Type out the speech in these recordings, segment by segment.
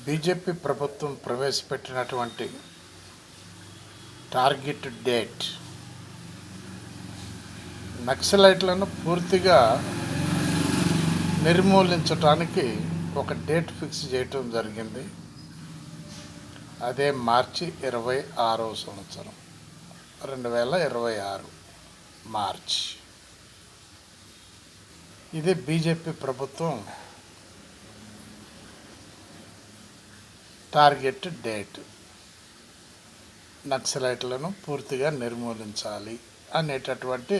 BJP ప్రభుత్వం ప్రవేశపెట్టినటువంటి target date నక్సలైట్లను పూర్తిగా నిర్మూలించడానికి ఒక డేట్ ఫిక్స్ చేయటం జరిగింది. అదే మార్చి 26వ సంవత్సరం 2026 మార్చ్. ఇది బీజేపీ ప్రభుత్వం టార్గెట్ డేట్. నక్సలైట్లను పూర్తిగా నిర్మూలించాలి అనేటటువంటి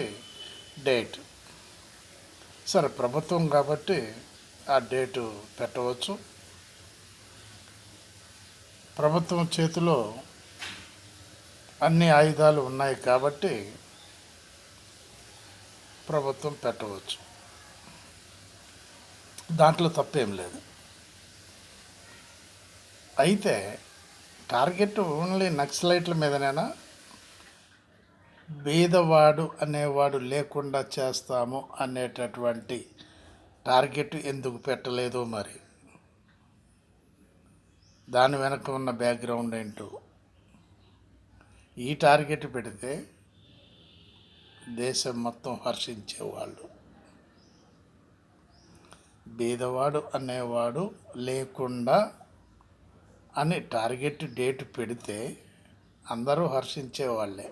డేట్. సరే, ప్రభుత్వం కాబట్టి ఆ డేటు పెట్టవచ్చు. ప్రభుత్వం చేతిలో అన్ని ఆయుధాలు ఉన్నాయి కాబట్టి ప్రభుత్వం పెట్టవచ్చు. దాంట్లో తప్పేం లేదు. అయితే టార్గెట్ ఓన్లీ నక్సలైట్ల మీదనైనా, బీదవాడు అనేవాడు లేకుండా చేస్తాము అనేటటువంటి టార్గెట్ ఎందుకు పెట్టలేదో మరి. దాని వెనక ఉన్న బ్యాక్గ్రౌండ్ ఏంటో. ఈ టార్గెట్ పెడితే దేశం మొత్తం హర్షించేవాళ్ళు. బీదవాడు అనేవాడు లేకుండా అని టార్గెట్ డేట్ పెడితే అందరూ హర్షించేవాళ్ళే.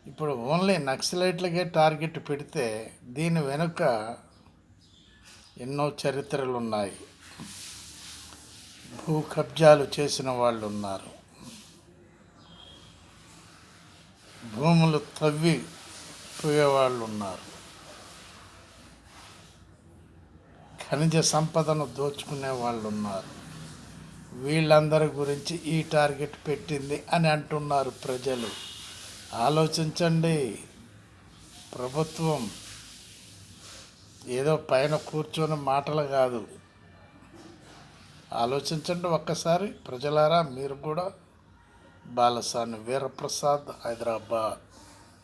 ఇప్పుడు ఓన్లీ నక్సలైట్లకే టార్గెట్ పెడితే దీని వెనుక ఎన్నో చరిత్రలు ఉన్నాయి. భూ కబ్జాలు చేసిన వాళ్ళు ఉన్నారు, భూములు తవ్వి పోయేవాళ్ళు ఉన్నారు, ఖనిజ సంపదను దోచుకునే వాళ్ళు ఉన్నారు. వీళ్ళందరి గురించి ఈ టార్గెట్ పెట్టింది అని అంటున్నారు ప్రజలు. ఆలోచించండి. ప్రభుత్వం ఏదో పైన కూర్చొని మాటలు కాదు. ఆలోచించండి ఒక్కసారి ప్రజలారా. మీరు కూడా. బాలసాని వీరప్రసాద్, హైదరాబాద్.